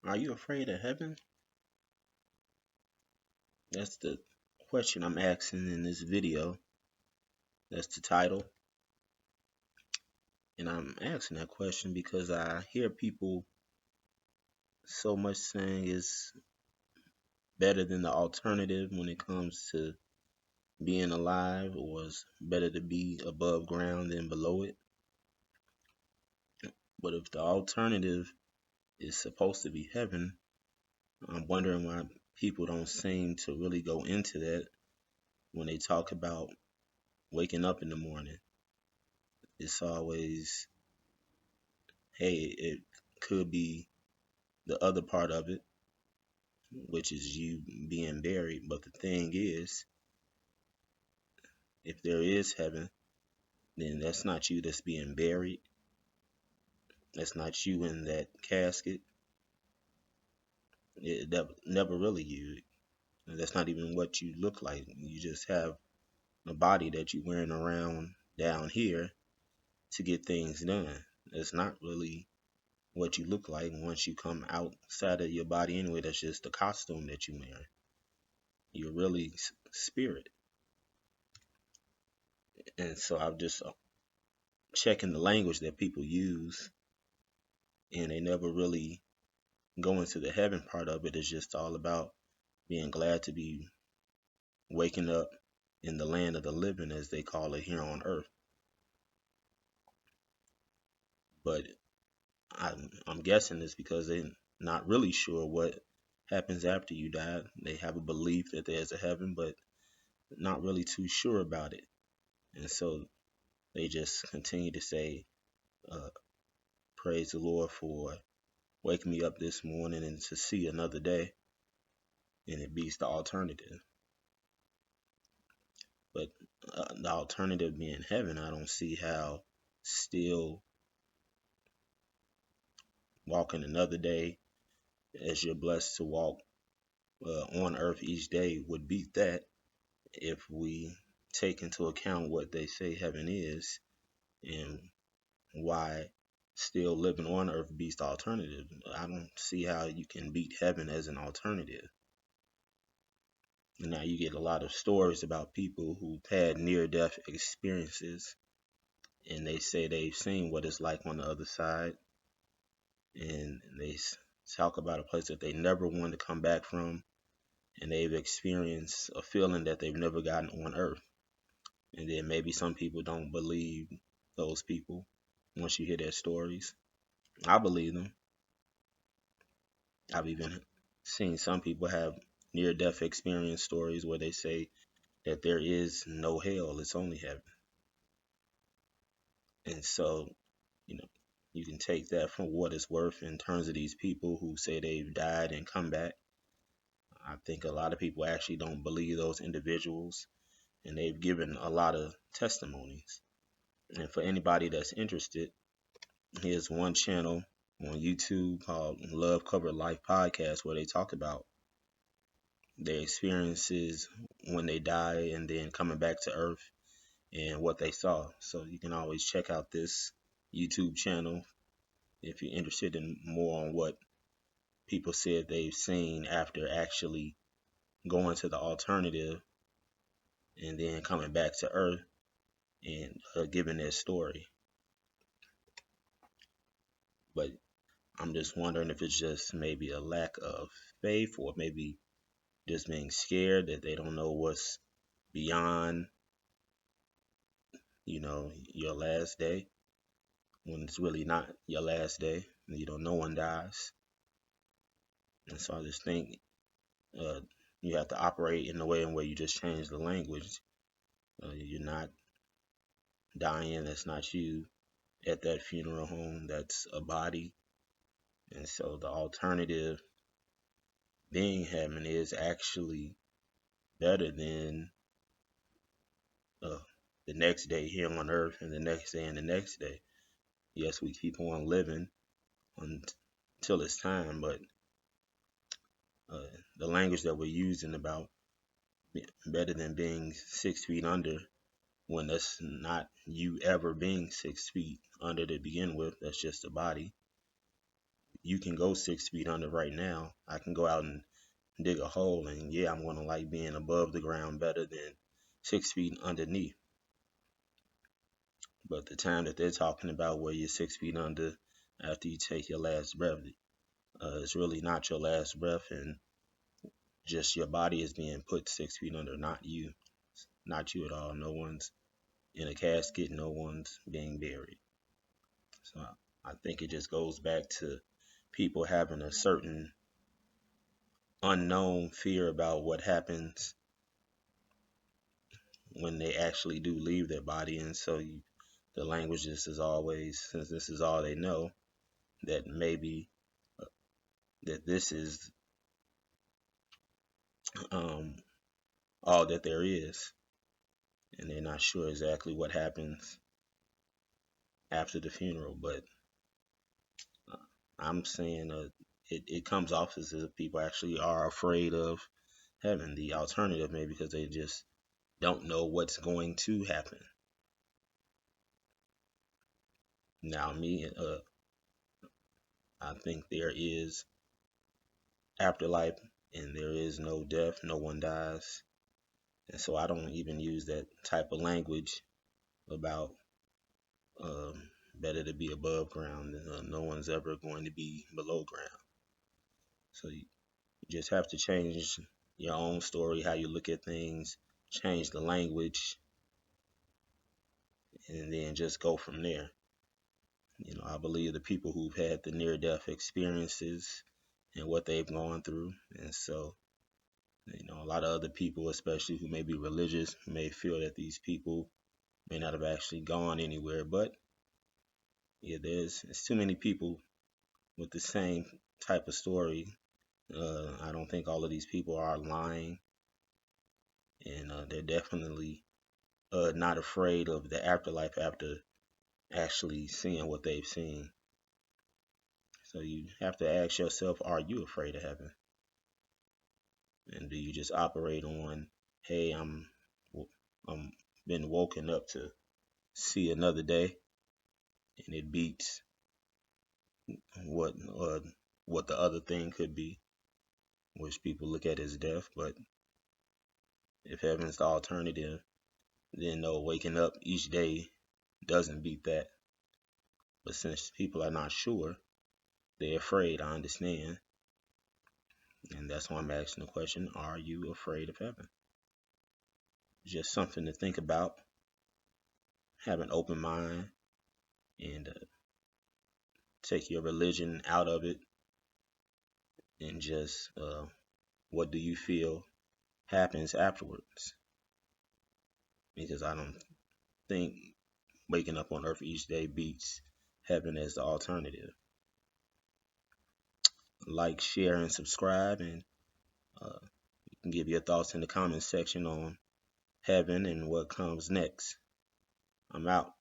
Are you afraid of heaven? That's the question I'm asking in this video. That's the title. And I'm asking that question because I hear people so much saying it's better than the alternative when it comes to being alive, or it's better to be above ground than below it. But if the alternative is supposed to be heaven, I'm wondering why people don't seem to really go into that when they talk about waking up in the morning. It's always, hey, it could be the other part of it, which is you being buried. But the thing is, if there is heaven, then that's not you that's being buried. That's not you in that casket. Never really you. That's not even what you look like. You just have a body that you're wearing around down here to get things done. It's not really what you look like once you come outside of your body anyway. That's just the costume that you wear. You're really spirit. And so I'm just checking the language that people use, and they never really go into the heaven part of it. It's just all about being glad to be waking up in the land of the living, as they call it here on earth. But I'm guessing it's because they're not really sure what happens after you die. They have a belief that there's a heaven, but not really too sure about it. And so they just continue to say, uh, praise the Lord for waking me up this morning and to see another day. And it beats the alternative. But the alternative being heaven, I don't see how still walking another day as you're blessed to walk on earth each day would beat that, if we take into account what they say heaven is and why still living on earth beats the alternative. I don't see how you can beat heaven as an alternative. And now you get a lot of stories about people who've had near death experiences, and they say they've seen what it's like on the other side, and they talk about a place that they never want to come back from, and they've experienced a feeling that they've never gotten on earth. And then maybe some people don't believe those people once you hear their stories. I believe them. I've even seen some people have near death experience stories where they say that there is no hell, it's only heaven. And so, you know, you can take that for what it's worth in terms of these people who say they've died and come back. I think a lot of people actually don't believe those individuals, and they've given a lot of testimonies. And for anybody that's interested, here's one channel on YouTube called Love Covered Life Podcast, where they talk about their experiences when they die and then coming back to earth and what they saw. So you can always check out this YouTube channel if you're interested in more on what people said they've seen after actually going to the alternative and then coming back to earth and giving their story. But I'm just wondering if it's just maybe a lack of faith, or maybe just being scared that they don't know what's beyond, your last day, when it's really not your last day. No one dies. And so I just think uh, you have to operate in a way in where you just change the language. You're not dying. That's not you at that funeral home. That's a body. And so the alternative being heaven is actually better than uh, the next day here on earth and the next day and the next day. Yes, we keep on living until it's time, but uh, the language that we're using about better than being 6 feet under, when that's not you ever being 6 feet under to begin with, that's just a body. you can go 6 feet under right now. I can go out and dig a hole, and yeah, I'm gonna like being above the ground better than 6 feet underneath. But the time that they're talking about where you're 6 feet under after you take your last breath, it's really not your last breath, and just your body is being put 6 feet under, not you at all. No one's in a casket, no one's being buried. So I think it just goes back to people having a certain unknown fear about what happens when they actually do leave their body. And so the language just is always, since this is all they know, that maybe that this is um, all that there is, and they're not sure exactly what happens after the funeral. But uh, I'm saying it comes off as if people actually are afraid of heaven. The alternative, maybe because they just don't know what's going to happen. Now, me, I think there is afterlife and there is no death, no one dies. And so I don't even use that type of language about better to be above ground. No one's ever going to be below ground. So you just have to change your own story, how you look at things, change the language, and then just go from there. I believe the people who've had the near death experiences and what they've gone through. And so, a lot of other people, especially who may be religious, may feel that these people may not have actually gone anywhere. But yeah, it's too many people with the same type of story. I don't think all of these people are lying, and they're definitely not afraid of the afterlife after actually seeing what they've seen. So you have to ask yourself, are you afraid of heaven? And do you just operate on, hey, I'm been woken up to see another day, and it beats what what the other thing could be, which people look at as death. But if heaven's the alternative, then no, waking up each day doesn't beat that. But since people are not sure, they're afraid. I understand, and that's why I'm asking the question: are you afraid of heaven? Just something to think about. Have an open mind and take your religion out of it, and just what do you feel happens afterwards? Because I don't think waking up on earth each day beats heaven as the alternative. Like, share, and subscribe, and uh, you can give your thoughts in the comments section on heaven and what comes next. I'm out.